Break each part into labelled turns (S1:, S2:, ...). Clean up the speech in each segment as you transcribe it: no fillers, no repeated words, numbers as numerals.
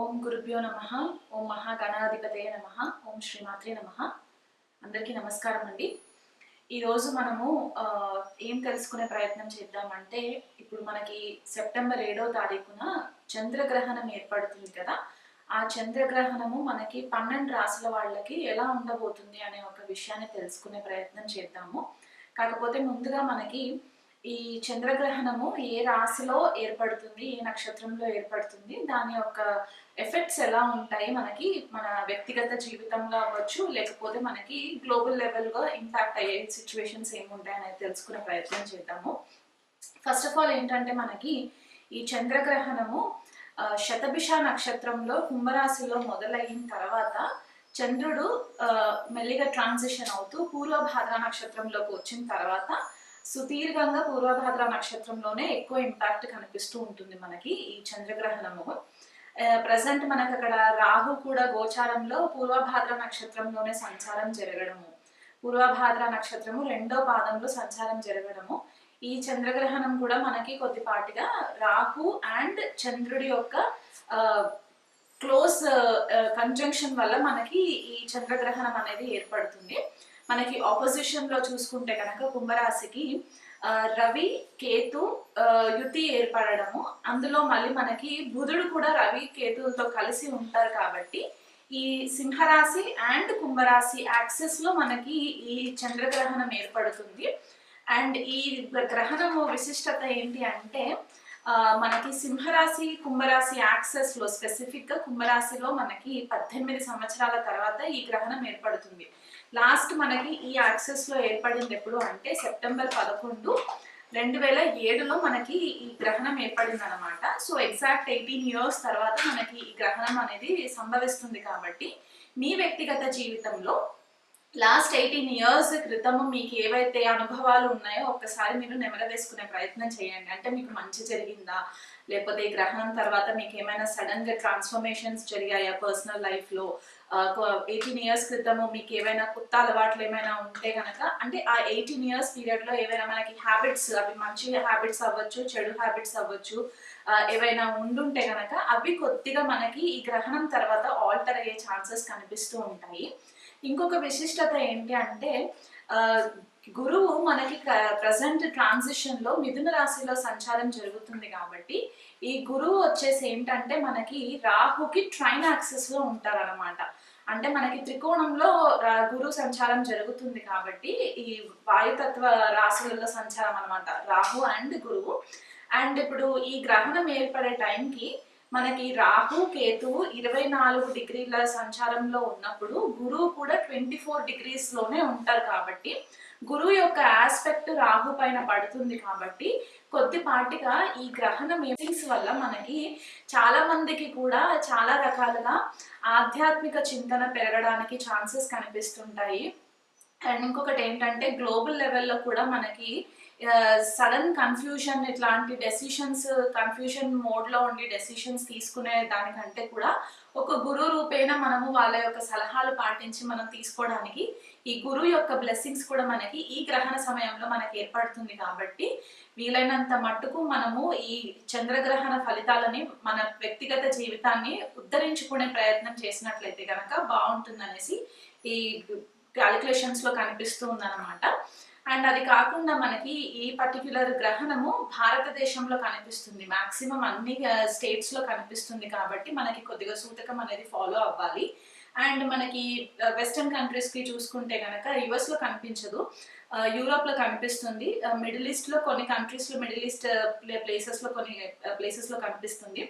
S1: ఓం గురుభ్యో నమః. ఓం మహాగణాధిపతయ నమః. ఓం శ్రీమాత్రే నమః. అందరికీ నమస్కారం అండి. ఈరోజు మనము ఏం తెలుసుకునే ప్రయత్నం చేద్దామంటే, ఇప్పుడు మనకి సెప్టెంబర్ 7వ తారీఖున చంద్రగ్రహణం ఏర్పడుతుంది కదా. ఆ చంద్రగ్రహణము మనకి 12 రాశుల వాళ్ళకి ఎలా ఉండబోతుంది అనే ఒక విషయాన్ని తెలుసుకునే ప్రయత్నం చేద్దాము. కాకపోతే ముందుగా మనకి ఈ చంద్రగ్రహణము ఏ రాశిలో ఏర్పడుతుంది, ఏ నక్షత్రంలో ఏర్పడుతుంది, దాని యొక్క ఎఫెక్ట్స్ ఎలా ఉంటాయి మనకి మన వ్యక్తిగత జీవితంలో అవ్వచ్చు, లేకపోతే మనకి గ్లోబల్ లెవెల్గా ఇంపాక్ట్ అయ్యే సిచ్యువేషన్స్ ఏముంటాయి అనేది తెలుసుకునే ప్రయత్నం చేద్దాము. ఫస్ట్ ఆఫ్ ఆల్ ఏంటంటే, మనకి ఈ చంద్రగ్రహణము శతభిష నక్షత్రంలో కుంభరాశిలో మొదలైన తర్వాత చంద్రుడు మెల్లిగా ట్రాన్సిషన్ అవుతూ పూర్వభాద్ర నక్షత్రంలోకి వచ్చిన తర్వాత సుదీర్ఘంగా పూర్వభాద్ర నక్షత్రంలోనే ఎక్కువ ఇంపాక్ట్ కనిపిస్తూ ఉంటుంది మనకి ఈ చంద్రగ్రహణము. ప్రజెంట్ మనకు అక్కడ రాహు కూడా గోచారంలో పూర్వభాద్ర నక్షత్రంలోనే సంచారం జరగడము, పూర్వభాద్ర నక్షత్రము 2వ పాదంలో సంచారం జరగడము, ఈ చంద్రగ్రహణం కూడా మనకి కొద్దిపాటిగా రాహు అండ్ చంద్రుడి యొక్క క్లోజ్ కంజంక్షన్ వల్ల మనకి ఈ చంద్రగ్రహణం అనేది ఏర్పడుతుంది. మనకి ఆపోజిషన్ లో చూసుకుంటే కనుక కుంభరాశికి రవి కేతు యుతి ఏర్పడము, అందులో మళ్ళీ మనకి బుధుడు కూడా రవి కేతులతో కలిసి ఉంటారు కాబట్టి ఈ సింహరాశి అండ్ కుంభరాశి యాక్సెస్ లో మనకి ఈ చంద్రగ్రహణం ఏర్పడుతుంది. అండ్ ఈ గ్రహణము విశిష్టత ఏంటి అంటే, మనకి సింహరాశి కుంభరాశి యాక్సెస్ లో స్పెసిఫిక్ గా కుంభరాశిలో మనకి 18 సంవత్సరాల తర్వాత ఈ గ్రహణం ఏర్పడుతుంది. లాస్ట్ మనకి ఈ యాక్సెస్ లో ఏర్పడింది ఎప్పుడు అంటే సెప్టెంబర్ 11, 2007లో మనకి ఈ గ్రహణం ఏర్పడింది అనమాట. సో ఎగ్జాక్ట్ 18 years తర్వాత మనకి ఈ గ్రహణం అనేది సంభవిస్తుంది. కాబట్టి మీ వ్యక్తిగత జీవితంలో లాస్ట్ 18 years క్రితము మీకు ఏవైతే అనుభవాలు ఉన్నాయో ఒక్కసారి మీరు నెమరు వేసుకునే ప్రయత్నం చేయండి. అంటే మీకు మంచి జరిగిందా, లేకపోతే ఈ గ్రహణం తర్వాత మీకు ఏమైనా సడన్ గా ట్రాన్స్ఫర్మేషన్స్ జరిగాయా పర్సనల్ లైఫ్ లో, 18 years క్రితము మీకు ఏవైనా కొత్త అలవాట్లు ఏమైనా ఉంటే కనుక, అంటే ఆ 18 years పీరియడ్ లో ఏవైనా మనకి హ్యాబిట్స్, అవి మంచి హ్యాబిట్స్ అవ్వచ్చు, చెడు హ్యాబిట్స్ అవ్వచ్చు, ఏవైనా ఉండుంటే కనుక అవి కొద్దిగా మనకి ఈ గ్రహణం తర్వాత ఆల్టర్ అయ్యే ఛాన్సెస్ కనిపిస్తూ ఉంటాయి. ఇంకొక విశిష్టత ఏంటి అంటే, గురువు మనకి ప్రజెంట్ ట్రాన్సిషన్ లో మిథున రాశిలో సంచారం జరుగుతుంది కాబట్టి ఈ గురువు వచ్చేసి ఏంటంటే మనకి రాహుకి ట్రైన్ యాక్సెస్ లో ఉంటారనమాట. అంటే మనకి త్రికోణంలో గురువు సంచారం జరుగుతుంది కాబట్టి ఈ వాయుతత్వ రాశులలో సంచారం అనమాట రాహు అండ్ గురువు. అండ్ ఇప్పుడు ఈ గ్రహణం ఏర్పడే టైంకి మనకి రాహు కేతువు 24 degrees సంచారంలో ఉన్నప్పుడు గురువు కూడా 24 degrees లోనే ఉంటారు కాబట్టి గురువు యొక్క ఆస్పెక్ట్ రాహు పైన పడుతుంది. కాబట్టి కొద్దిపాటిగా ఈ గ్రహణం మీటింగ్స్ వల్ల మనకి చాలా మందికి కూడా చాలా రకాలుగా ఆధ్యాత్మిక చింతన పెరగడానికి ఛాన్సెస్ కనిపిస్తుంటాయి. అండ్ ఇంకొకటి ఏంటంటే, గ్లోబల్ లెవెల్లో కూడా మనకి సడన్ కన్ఫ్యూజన్, ఇట్లాంటి డెసిషన్స్ కన్ఫ్యూజన్ మోడ్లో ఉండి డెసిషన్స్ తీసుకునే దానికంటే కూడా ఒక గురువు రూపేణ మనము వాళ్ళ యొక్క సలహాలు పాటించి మనం తీసుకోవడానికి ఈ గురువు యొక్క బ్లెస్సింగ్స్ కూడా మనకి ఈ గ్రహణ సమయంలో మనకి ఏర్పడుతుంది. కాబట్టి వీలైనంత మట్టుకు మనము ఈ చంద్రగ్రహణ ఫలితాలని మన వ్యక్తిగత జీవితాన్ని ఉద్ధరించుకునే ప్రయత్నం చేసినట్లయితే కనుక బాగుంటుందనేసి ఈ క్యాలిక్యులేషన్స్ లో కనిపిస్తూ ఉందన్నమాట. అండ్ అది కాకుండా మనకి ఈ పర్టిక్యులర్ గ్రహణము భారతదేశంలో కనిపిస్తుంది, మాక్సిమం అన్ని స్టేట్స్ లో కనిపిస్తుంది. కాబట్టి మనకి కొద్దిగా సూతకం అనేది ఫాలో అవ్వాలి. అండ్ మనకి వెస్టర్న్ కంట్రీస్ కి చూసుకుంటే కనుక యుఎస్ లో కనిపించదు, యూరోప్ లో కనిపిస్తుంది, మిడిల్ ఈస్ట్ లో కొన్ని కంట్రీస్ లో, మిడిల్ ఈస్ట్ ప్లేసెస్ లో కొన్ని ప్లేసెస్ లో కనిపిస్తుంది,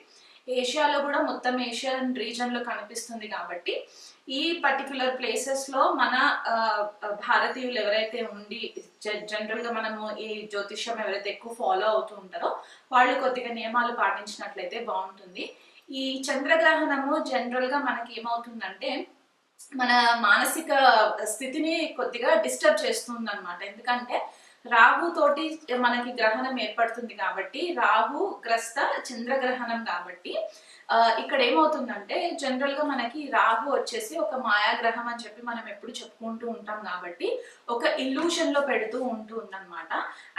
S1: ఏషియాలో కూడా మొత్తం ఏషియన్ రీజన్ లో కనిపిస్తుంది. కాబట్టి ఈ పర్టిక్యులర్ ప్లేసెస్ లో మన భారతీయులు ఎవరైతే ఉండి జనరల్ గా మనము ఈ జ్యోతిష్యం ఎవరైతే ఎక్కువ ఫాలో అవుతూ ఉంటారో వాళ్ళు కొద్దిగా నియమాలు పాటించినట్లయితే బాగుంటుంది. ఈ చంద్రగ్రహణము జనరల్ గా మనకి ఏమవుతుందంటే మన మానసిక స్థితిని కొద్దిగా డిస్టర్బ్ చేస్తుంది అనమాట. ఎందుకంటే రాహు తోటి మనకి గ్రహణం ఏర్పడుతుంది కాబట్టి రాహు గ్రస్త చంద్రగ్రహణం కాబట్టి ఇక్కడ ఏమవుతుందంటే జనరల్ గా మనకి రాహు వచ్చేసి ఒక మాయాగ్రహం అని చెప్పి మనం ఎప్పుడు చెప్పుకుంటూ ఉంటాం కాబట్టి ఒక ఇల్యూషన్ లో పెడుతూ ఉంటుంది అనమాట.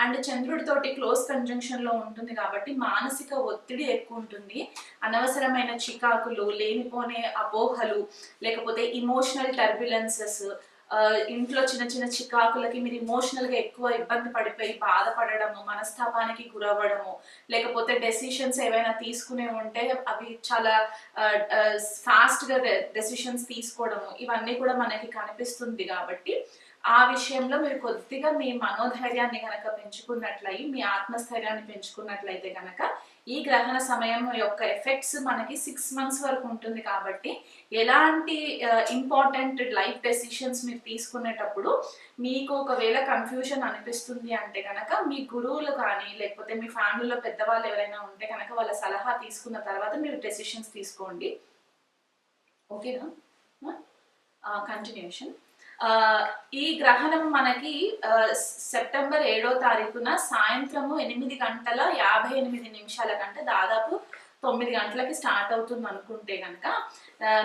S1: అండ్ చంద్రుడితోటి క్లోజ్ కంజంక్షన్ లో ఉంటుంది కాబట్టి మానసిక ఒత్తిడి ఎక్కువ ఉంటుంది, అనవసరమైన చికాకులు, లేనిపోనే అపోహలు, లేకపోతే ఇమోషనల్ టర్బ్యులెన్సెస్, ఇంట్లో చిన్న చిన్న చికాకులకి మీరు ఇమోషనల్ గా ఎక్కువ ఇబ్బంది పడిపోయి బాధపడడము, మనస్తాపానికి గురవ్వడము, లేకపోతే డెసిషన్స్ ఏవైనా తీసుకునే ఉంటే అవి చాలా ఫాస్ట్ గా డెసిషన్స్ తీసుకోవడము, ఇవన్నీ కూడా మనకి కనిపిస్తుంది. కాబట్టి ఆ విషయంలో మీరు కొద్దిగా మీ మనోధైర్యాన్ని కనుక పెంచుకున్నట్లయి, మీ ఆత్మస్థైర్యాన్ని పెంచుకున్నట్లయితే కనుక ఈ గ్రహణ సమయం యొక్క ఎఫెక్ట్స్ మనకి 6 months వరకు ఉంటుంది. కాబట్టి ఎలాంటి ఇంపార్టెంట్ లైఫ్ డెసిషన్స్ మీరు తీసుకునేటప్పుడు మీకు ఒకవేళ కన్ఫ్యూజన్ అనిపిస్తుంది అంటే కనుక మీ గురువులు కానీ లేకపోతే మీ ఫ్యామిలీలో పెద్దవాళ్ళు ఎవరైనా ఉంటే కనుక వాళ్ళ సలహా తీసుకున్న తర్వాత మీరు డెసిషన్స్ తీసుకోండి. ఓకేనా? కంటిన్యూషన్. ఈ గ్రహణం మనకి సెప్టెంబర్ 7వ తారీఖున సాయంత్రము 8:58 కంటే దాదాపు 9 గంటలకి స్టార్ట్ అవుతుంది అనుకుంటే కనుక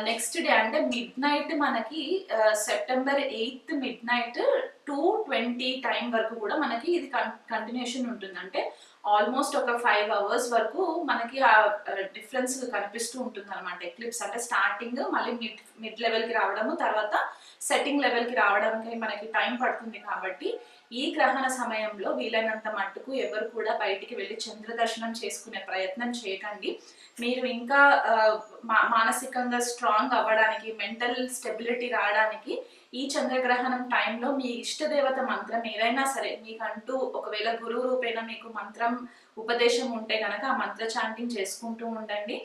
S1: నెక్స్ట్ డే అంటే మిడ్ నైట్ మనకి సెప్టెంబర్ 8th midnight 2:20 టైం వరకు కూడా మనకి ఇది కంటిన్యూషన్ ఉంటుంది. అంటే ఆల్మోస్ట్ ఒక 5 hours వరకు మనకి ఆ డిఫరెన్స్ కనిపిస్తూ ఉంటుంది అనమాట. ఎక్లిప్స్ అంటే స్టార్టింగ్ మళ్ళీ మిడ్ లెవెల్ కి రావడము, తర్వాత సెట్టింగ్ లెవెల్ కి రావడానికి మనకి టైం పడుతుంది. కాబట్టి ఈ గ్రహణ సమయంలో వీలైనంత మట్టుకు ఎవరు కూడా బయటికి వెళ్ళి చంద్ర దర్శనం చేసుకునే ప్రయత్నం చేయకండి. మీరు ఇంకా మానసికంగా స్ట్రాంగ్ అవ్వడానికి, మెంటల్ స్టెబిలిటీ రావడానికి ఈ చంద్రగ్రహణం టైంలో మీ ఇష్టదేవత మంత్రం ఏదైనా సరే మీకంటూ ఒకవేళ గురువు రూపేణ మీకు మంత్రం ఉపదేశం ఉంటే కనుక ఆ మంత్ర చాంటింగ్ చేసుకుంటూ ఉండండి.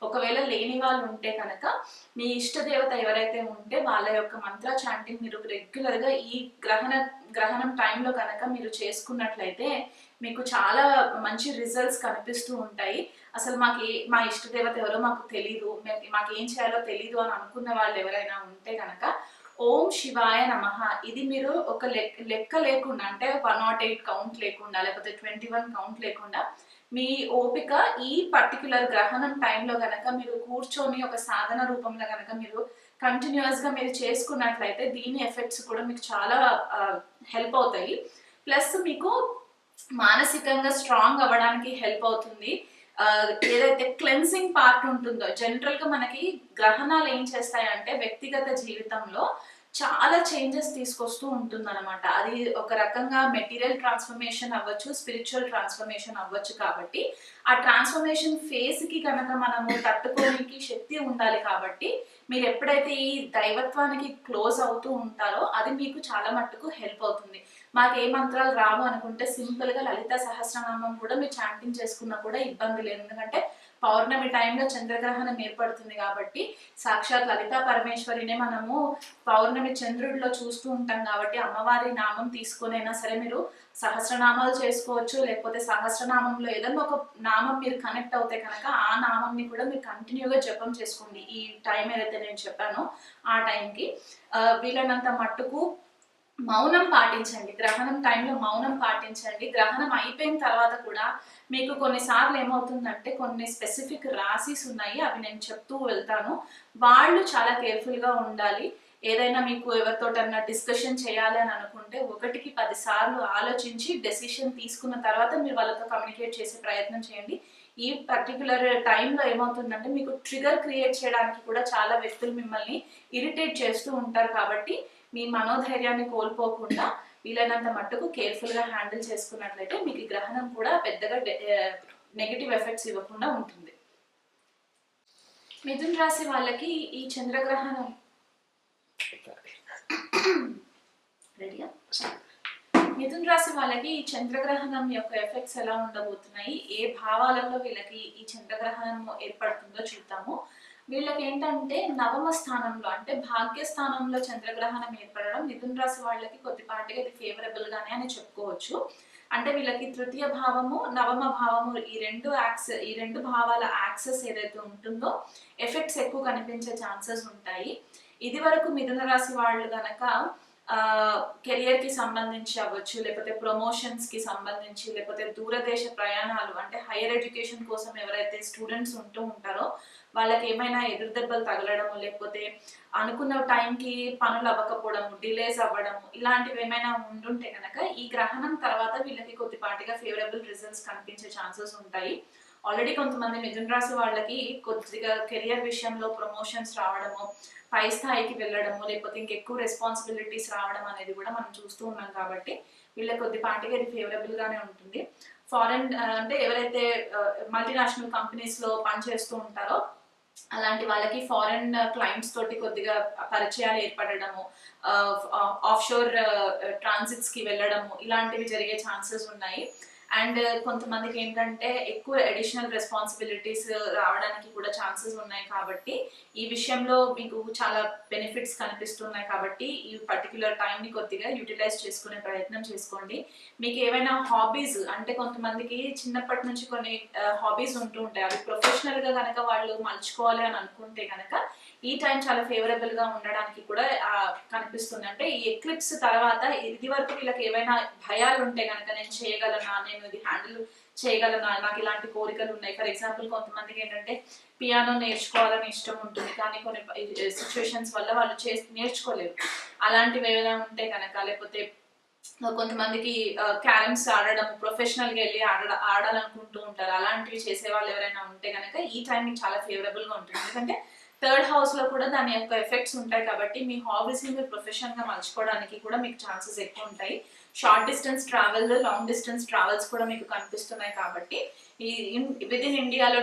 S1: ఒకవేళ లేని వాళ్ళు ఉంటే కనుక మీ ఇష్టదేవత ఎవరైతే ఉంటే వాళ్ళ యొక్క మంత్ర చాంటింగ్ మీరు రెగ్యులర్ గా ఈ గ్రహణం టైంలో కనుక మీరు చేసుకున్నట్లయితే మీకు చాలా మంచి రిజల్ట్స్ కనిపిస్తూ ఉంటాయి. అసలు మా ఇష్టదేవత ఎవరో మాకు తెలీదు, మాకు ఏం చేయాలో తెలీదు అని అనుకున్న వాళ్ళు ఎవరైనా ఉంటే కనుక ఓం శివాయ నమః ఇది మీరు ఒక లెక్క లేకుండా అంటే 108 కౌంట్ లేకుండా లేకపోతే 21 కౌంట్ లేకుండా మీ ఓపిక ఈ పర్టికులర్ గ్రహణం టైంలో గనక మీరు కూర్చొని ఒక సాధన రూపంలో గనక మీరు కంటిన్యూస్ గా మీరు చేసుకున్నట్లయితే దీని ఎఫెక్ట్స్ కూడా మీకు చాలా హెల్ప్ అవుతాయి. ప్లస్ మీకు మానసికంగా స్ట్రాంగ్ అవ్వడానికి హెల్ప్ అవుతుంది. ఏదైతే క్లెన్సింగ్ పార్ట్ ఉంటుందో జనరల్ గా మనకి గ్రహణాలు ఏం చేస్తాయంటే వ్యక్తిగత జీవితంలో చాలా చేంజెస్ తీసుకొస్తూ ఉంటుంది అనమాట. అది ఒక రకంగా మెటీరియల్ ట్రాన్స్ఫర్మేషన్ అవ్వచ్చు, స్పిరిచువల్ ట్రాన్స్ఫర్మేషన్ అవ్వచ్చు. కాబట్టి ఆ ట్రాన్స్ఫర్మేషన్ ఫేజ్ కి కనుక మనము తట్టుకోనికి శక్తి ఉండాలి. కాబట్టి మీరు ఎప్పుడైతే ఈ దైవత్వానికి క్లోజ్ అవుతూ ఉంటారో అది మీకు చాలా మట్టుకు హెల్ప్ అవుతుంది. మాకు ఏ మంత్రాలు రావు అనుకుంటే సింపుల్ గా లలిత సహస్రనామం కూడా మీరు చాంటింగ్ చేసుకున్నా కూడా ఇబ్బంది లేదు. ఎందుకంటే పౌర్ణమి టైంలో చంద్రగ్రహణం ఏర్పడుతుంది కాబట్టి సాక్షాత్ లలితా పరమేశ్వరినే మనము పౌర్ణమి చంద్రుడిలో చూస్తూ ఉంటాం. కాబట్టి అమ్మవారి నామం తీసుకునైనా సరే మీరు సహస్రనామాలు చేసుకోవచ్చు, లేకపోతే సహస్రనామంలో ఏదన్నా ఒక నామం మీరు కనెక్ట్ అవుతే కనుక ఆ నామంని కూడా మీరు కంటిన్యూగా జపం చేసుకోండి. ఈ టైం ఏదైతే నేను చెప్పానో ఆ టైంకి వీలైనంత మట్టుకు మౌనం పాటించండి. గ్రహణం టైంలో మౌనం పాటించండి. గ్రహణం అయిపోయిన తర్వాత కూడా మీకు కొన్నిసార్లు ఏమవుతుందంటే కొన్ని స్పెసిఫిక్ రాశిస్ ఉన్నాయి, అవి నేను చెప్తూ వెళ్తాను. వాళ్ళు చాలా కేర్ఫుల్ గా ఉండాలి. ఏదైనా మీకు ఎవరితోటన్నా డిస్కషన్ చేయాలి అని అనుకుంటే 1కి 10 సార్లు ఆలోచించి డెసిషన్ తీసుకున్న తర్వాత మీరు వాళ్ళతో కమ్యూనికేట్ చేసే ప్రయత్నం చేయండి. ఈ పర్టికులర్ టైంలో ఏమవుతుందంటే మీకు ట్రిగర్ క్రియేట్ చేయడానికి కూడా చాలా వ్యక్తులు మిమ్మల్ని ఇరిటేట్ చేస్తూ ఉంటారు. కాబట్టి మీ మనోధైర్యాన్ని కోల్పోకుండా వీలైనంత మట్టుకు కేర్ఫుల్ గా హ్యాండిల్ చేసుకున్నట్లయితే మీకు ఈ గ్రహణం కూడా పెద్దగా నెగటివ్ ఎఫెక్ట్స్ ఇవ్వకుండా ఉంటుంది. మిథున రాశి వాళ్ళకి ఈ చంద్రగ్రహణం రెడీయా? మిథున రాశి వాళ్ళకి ఈ చంద్రగ్రహణం యొక్క ఎఫెక్ట్స్ ఎలా ఉండబోతున్నాయి, ఏ భావాలలో వీళ్ళకి ఈ చంద్రగ్రహణం ఏర్పడుతుందో చూద్దాము. వీళ్ళకి ఏంటంటే నవమ స్థానంలో అంటే భాగ్య స్థానంలో చంద్రగ్రహణం ఏర్పడడం మిథున రాశి వాళ్ళకి కొద్దిపాటిగా ఇది ఫేవరబుల్ గానే అని చెప్పుకోవచ్చు. అంటే వీళ్ళకి తృతీయ భావము, నవమ భావము ఈ రెండు భావాల యాక్సెస్ ఏదైతే ఉంటుందో ఎఫెక్ట్స్ ఎక్కువ కనిపించే ఛాన్సెస్ ఉంటాయి. ఇది వరకు మిథున రాశి వాళ్ళు గనక కెరియర్ కి సంబంధించి అవ్వచ్చు, లేకపోతే ప్రమోషన్స్ కి సంబంధించి, లేకపోతే దూరదేశ ప్రయాణాలు అంటే హైయర్ ఎడ్యుకేషన్ కోసం ఎవరైతే స్టూడెంట్స్ ఉంటూ ఉంటారో వాళ్ళకి ఏమైనా ఎదురు దెబ్బలు తగలడము, లేకపోతే అనుకున్న టైంకి పనులు అవ్వకపోవడము, డిలేస్ అవ్వడము, ఇలాంటివి ఏమైనా ఉండుంటే కనుక ఈ గ్రహణం తర్వాత వీళ్ళకి కొద్దిపాటిగా ఫేవరబుల్ రిజల్ట్స్ కనిపించే ఛాన్సెస్ ఉంటాయి. ఆల్రెడీ కొంతమంది మిథున రాశి వాళ్ళకి కొద్దిగా కెరియర్ విషయంలో ప్రమోషన్స్ రావడము, పై స్థాయికి వెళ్ళడము, లేకపోతే ఇంకెక్కువ రెస్పాన్సిబిలిటీస్ రావడం అనేది కూడా మనం చూస్తూ ఉన్నాం. కాబట్టి వీళ్ళకి కొద్దిపాటిగా ఇది ఫేవరబుల్ గానే ఉంటుంది. ఫారెన్ అంటే ఎవరైతే మల్టీనేషనల్ కంపెనీస్ లో పనిచేస్తూ ఉంటారో అలాంటి వాళ్ళకి ఫారెన్ క్లయింట్స్ తోటి కొద్దిగా పరిచయాలు ఏర్పడడము, ఆఫ్ షోర్ ట్రాన్సిట్స్ కి వెళ్ళడము, ఇలాంటివి జరిగే ఛాన్సెస్ ఉన్నాయి. అండ్ కొంతమందికి ఏంటంటే ఎక్కువ అడిషనల్ రెస్పాన్సిబిలిటీస్ రావడానికి కూడా ఛాన్సెస్ ఉన్నాయి. కాబట్టి ఈ విషయంలో మీకు చాలా బెనిఫిట్స్ కనిపిస్తున్నాయి. కాబట్టి ఈ పర్టికులర్ టైంని కొద్దిగా యూటిలైజ్ చేసుకునే ప్రయత్నం చేసుకోండి. మీకు ఏవైనా హాబీస్ అంటే కొంతమందికి చిన్నప్పటి నుంచి కొన్ని హాబీస్ ఉంటూ ఉంటాయి, అవి ప్రొఫెషనల్ గా కనుక వాళ్ళు మలుచుకోవాలి అని అనుకుంటే కనుక ఈ టైం చాలా ఫేవరబుల్ గా ఉండడానికి కూడా కనిపిస్తుంది. అంటే ఈ ఎక్లిప్స్ తర్వాత ఇది వరకు వీళ్ళకి ఏవైనా భయాలు ఉంటే కనుక నేను చేయగలనా, నేను ఇది హ్యాండిల్ చేయగలనా, నాకు ఇలాంటి కోరికలు ఉన్నాయి. ఫర్ ఎగ్జాంపుల్ కొంతమందికి ఏంటంటే పియానో నేర్చుకోవాలని ఇష్టం ఉంటుంది, కానీ కొన్ని సిచ్యువేషన్స్ వల్ల వాళ్ళు నేర్చుకోలేరు. అలాంటివి ఏమైనా ఉంటే కనుక, లేకపోతే కొంతమందికి క్యారమ్స్ ఆడడం ప్రొఫెషనల్ గా వెళ్ళి ఆడాలనుకుంటూ ఉంటారు, అలాంటివి చేసే వాళ్ళు ఎవరైనా ఉంటే కనుక ఈ టైం చాలా ఫేవరబుల్ గా ఉంటుంది. ఎందుకంటే థర్డ్ హౌస్ లో కూడా దాని యొక్క ఎఫెక్ట్స్ ఉంటాయి. కాబట్టి మీ హాబీస్ ని మీరు ప్రొఫెషన్ గా మలుచుకోవడానికి కూడా మీకు ఛాన్సెస్ ఎక్కువ ఉంటాయి. Short distance travel, long distance travels కూడా మీకు కనిపిస్తున్నాయి. కాబట్టి ఈ విత్ ఇన్ ఇండియాలో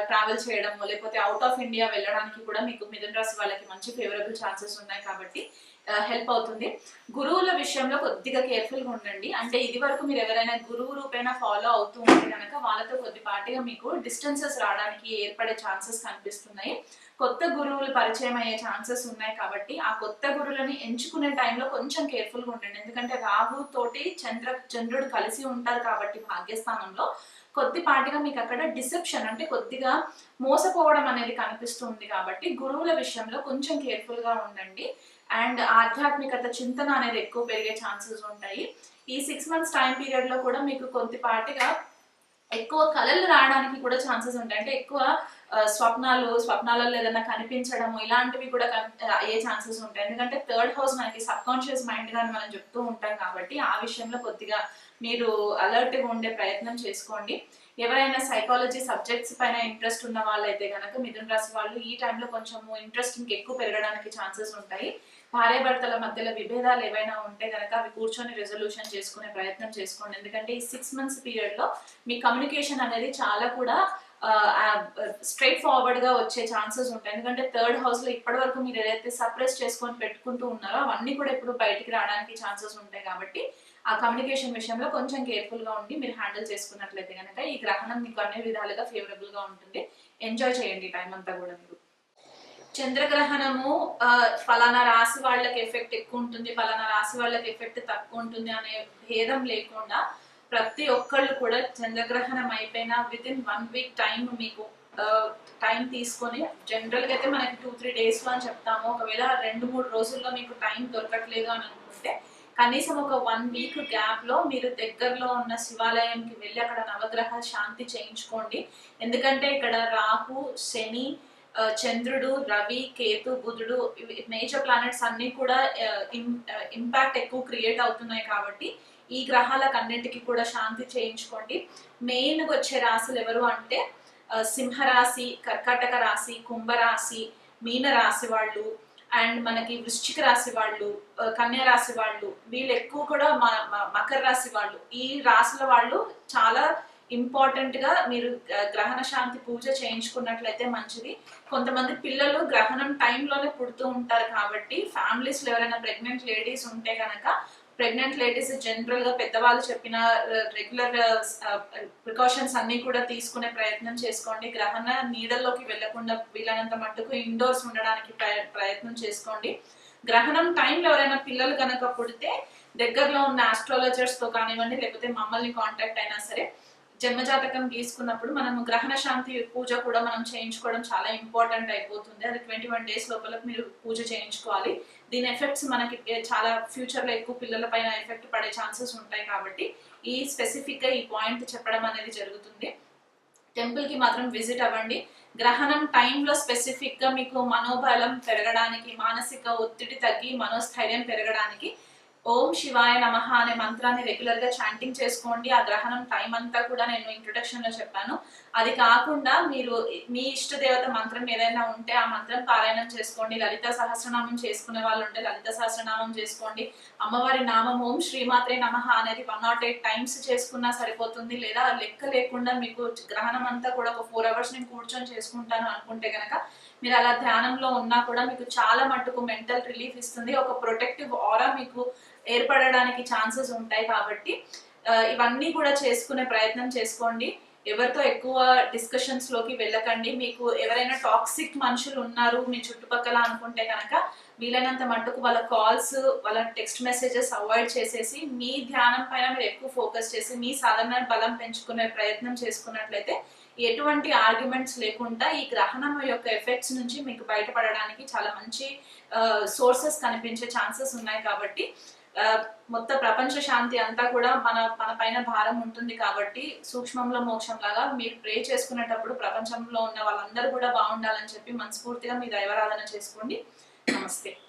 S1: ట్రావెల్ చేయడము, లేకపోతే అవుట్ ఆఫ్ ఇండియా వెళ్ళడానికి కూడా మీకు మిథున రాశి వాళ్ళకి మంచి ఫేవరబుల్ ఛాన్సెస్ ఉన్నాయి. కాబట్టి హెల్ప్ అవుతుంది. గురువుల విషయంలో కొద్దిగా కేర్ఫుల్ గా ఉండండి. అంటే ఇది వరకు మీరు ఎవరైనా గురువు రూపేణ ఫాలో అవుతూ ఉంటే కనుక వాళ్ళతో కొద్దిపాటిగా మీకు డిస్టెన్సెస్ రావడానికి ఏర్పడే ఛాన్సెస్ కనిపిస్తున్నాయి. కొత్త గురువులు పరిచయం అయ్యే ఛాన్సెస్ ఉన్నాయి. కాబట్టి ఆ కొత్త గురువులని ఎంచుకునే టైంలో కొంచెం కేర్ఫుల్ గా ఉండండి. ఎందుకంటే రాహు తోటి చంద్రుడు కలిసి ఉంటారు కాబట్టి భాగ్యస్థానంలో కొద్దిపాటిగా మీకు అక్కడ డిసెప్షన్ అంటే కొద్దిగా మోసపోవడం అనేది కనిపిస్తుంది. కాబట్టి గురువుల విషయంలో కొంచెం కేర్ఫుల్ గా ఉండండి. అండ్ ఆధ్యాత్మికత చింతన అనేది ఎక్కువ పెరిగే ఛాన్సెస్ ఉంటాయి. ఈ 6 months టైం పీరియడ్ లో కూడా మీకు కొద్దిపాటిగా ఎక్కువ కళలు రావడానికి కూడా ఛాన్సెస్ ఉంటాయి. అంటే ఎక్కువ స్వప్నాలలో ఏదైనా కనిపించడము, ఇలాంటివి కూడా అయ్యే ఛాన్సెస్ ఉంటాయి. ఎందుకంటే థర్డ్ హౌస్ మనకి సబ్ కాన్షియస్ మైండ్ గా మనం చెప్తూ ఉంటాం. కాబట్టి ఆ విషయంలో కొద్దిగా మీరు అలర్ట్ గా ఉండే ప్రయత్నం చేసుకోండి. ఎవరైనా సైకాలజీ సబ్జెక్ట్స్ పైన ఇంట్రెస్ట్ ఉన్న వాళ్ళైతే కనుక మిథున రాశి వాళ్ళు ఈ టైంలో కొంచెం ఇంట్రెస్ట్ ఎక్కువ పెరగడానికి ఛాన్సెస్ ఉంటాయి. భార్యాభర్తల మధ్యలో విభేదాలు ఏవైనా ఉంటే కనుక అవి కూర్చొని రెజల్యూషన్ చేసుకునే ప్రయత్నం చేసుకోండి. ఎందుకంటే ఈ 6 months పీరియడ్ లో మీ కమ్యూనికేషన్ అనేది చాలా కూడా స్ట్రైట్ ఫార్వర్డ్ గా వచ్చే ఛాన్సెస్ ఉంటాయి. ఎందుకంటే థర్డ్ హౌస్ లో ఇప్పటి వరకు మీరు ఏదైతే సప్రెస్ చేసుకొని పెట్టుకుంటూ ఉన్నారో అవన్నీ కూడా ఇప్పుడు బయటికి రావడానికి ఛాన్సెస్ ఉంటాయి. కాబట్టి ఆ కమ్యూనికేషన్ విషయంలో కొంచెం కేర్ఫుల్ గా ఉండి మీరు హ్యాండిల్ చేసుకున్నట్లయితే కనుక ఈ గ్రహణం మీకు అన్ని విధాలుగా ఫేవరబుల్ గా ఉంటుంది. ఎంజాయ్ చేయండి టైం అంతా కూడా. మీరు చంద్రగ్రహణము ఫలానా రాశి వాళ్ళకి ఎఫెక్ట్ ఎక్కువ ఉంటుంది, ఫలానా రాశి వాళ్ళకి ఎఫెక్ట్ తక్కువ ఉంటుంది అనే భేదం లేకుండా ప్రతి ఒక్కళ్ళు కూడా చంద్రగ్రహణం అయిపోయినా విత్ ఇన్ 1 week టైం మీకు టైం తీసుకొని, జనరల్ గా అయితే మనకి 2-3 days లో అని చెప్తాము. ఒకవేళ 2-3 రోజుల్లో మీకు టైం దొరకట్లేదు అని అనుకుంటే కనీసం ఒక 1 week గ్యాప్ లో మీరు దగ్గరలో ఉన్న శివాలయంకి వెళ్ళి అక్కడ నవగ్రహ శాంతి చేయించుకోండి. ఎందుకంటే ఇక్కడ రాహు, శని, చంద్రుడు, రవి, కేతు, బుధుడు మేజర్ ప్లానెట్స్ అన్ని కూడా ఇంపాక్ట్ ఎక్కువ క్రియేట్ అవుతున్నాయి. కాబట్టి ఈ గ్రహాలకు అన్నింటికి కూడా శాంతి చేయించుకోండి. మెయిన్ వచ్చే రాశులు ఎవరు అంటే సింహరాశి, కర్కాటక రాశి, కుంభరాశి, మీన రాశి వాళ్ళు, అండ్ మనకి వృశ్చిక రాశి వాళ్ళు, కన్యా రాశి వాళ్ళు, వీళ్ళు ఎక్కువ కూడా మకర రాశి వాళ్ళు. ఈ రాశుల వాళ్ళు చాలా ఇంపార్టెంట్ గా మీరు గ్రహణ శాంతి పూజ చేయించుకున్నట్లయితే మంచిది. కొంతమంది పిల్లలు గ్రహణం టైంలోనే పుడుతూ ఉంటారు. కాబట్టి ఫ్యామిలీస్ లో ఎవరైనా ప్రెగ్నెంట్ లేడీస్ ఉంటే కనుక ప్రెగ్నెంట్ లేడీస్ జనరల్ గా పెద్దవాళ్ళు చెప్పిన రెగ్యులర్ ప్రికాషన్స్ అన్ని కూడా తీసుకునే ప్రయత్నం చేసుకోండి. గ్రహణ నీడల్లోకి వెళ్లకుండా వీలైనంత మట్టుకు ఇండోర్స్ ఉండడానికి ప్రయత్నం చేసుకోండి. గ్రహణం టైంలో ఎవరైనా పిల్లలు కనుక పుడితే దగ్గరలో ఉన్న ఆస్ట్రాలజర్స్ తో కానివ్వండి, లేకపోతే మమ్మల్ని కాంటాక్ట్ అయినా సరే జన్మజాతకం గీసుకున్నప్పుడు మనము గ్రహణ శాంతి పూజ కూడా మనం చేయించుకోవడం చాలా ఇంపార్టెంట్ అయిపోతుంది. అది 21 డేస్ లోపల మీరు పూజ చేయించుకోవాలి. దీని ఎఫెక్ట్స్ మనకి చాలా ఫ్యూచర్ లో ఎక్కువ పిల్లల పైన ఎఫెక్ట్ పడే ఛాన్సెస్ ఉంటాయి కాబట్టి ఈ స్పెసిఫిక్ గా ఈ పాయింట్ చెప్పడం అనేది జరుగుతుంది. టెంపుల్ కి మాత్రం విజిట్ అవ్వండి. గ్రహణం టైంలో స్పెసిఫిక్ గా మీకు మనోబలం పెరగడానికి, మానసిక ఒత్తిడి తగ్గి మనోస్థైర్యం పెరగడానికి ఓం శివాయ నమః అనే మంత్రాన్ని రెగ్యులర్ గా చాంటింగ్ చేసుకోండి. ఆ గ్రహణం టైం అంతా కూడా నేను ఇంట్రొడక్షన్ లో చెప్పాను. అది కాకుండా మీరు మీ ఇష్ట దేవత మంత్రం ఏదైనా ఉంటే ఆ మంత్రం పారాయణం చేసుకోండి. లలిత సహస్రనామం చేసుకునే వాళ్ళు ఉంటే లలిత సహస్రనామం చేసుకోండి. అమ్మవారి నామం ఓం శ్రీమాత్రే నమః అనేది 108 టైమ్స్ చేసుకున్నా సరిపోతుంది. లేదా లెక్క లేకుండా మీకు గ్రహణం అంతా కూడా ఒక 4 hours నేను కూర్చొని చేసుకుంటాను అనుకుంటే గనక మీరు అలా ధ్యానంలో ఉన్నా కూడా మీకు చాలా మట్టుకు మెంటల్ రిలీఫ్ ఇస్తుంది. ఒక ప్రొటెక్టివ్ ఆరా మీకు ఏర్పడడానికి ఛాన్సెస్ ఉంటాయి. కాబట్టి ఇవన్నీ కూడా చేసుకునే ప్రయత్నం చేసుకోండి. ఎవరితో ఎక్కువ డిస్కషన్స్ లోకి వెళ్ళకండి. మీకు ఎవరైనా టాక్సిక్ మనుషులు ఉన్నారు మీ చుట్టుపక్కల అనుకుంటే కనుక వీలైనంత మట్టుకు వాళ్ళ కాల్స్, వాళ్ళ టెక్స్ట్ మెసేజెస్ అవాయిడ్ చేసేసి మీ ధ్యానం పైన మీరు ఎక్కువ ఫోకస్ చేసి మీ సాధన బలం పెంచుకునే ప్రయత్నం చేసుకున్నట్లయితే ఎటువంటి ఆర్గ్యుమెంట్స్ లేకుండా ఈ గ్రహణం యొక్క ఎఫెక్ట్స్ నుంచి మీకు బయటపడడానికి చాలా మంచి సోర్సెస్ కనిపించే ఛాన్సెస్ ఉన్నాయి. కాబట్టి మొత్తం ప్రపంచ శాంతి అంతా కూడా మన పైన భారం ఉంటుంది. కాబట్టి సూక్ష్మంలో మోక్షం లాగా మీరు ప్రే చేసుకునేటప్పుడు ప్రపంచంలో ఉన్న వాళ్ళందరూ కూడా బాగుండాలని చెప్పి మనస్ఫూర్తిగా మీ దైవారాధన చేసుకోండి. నమస్తే.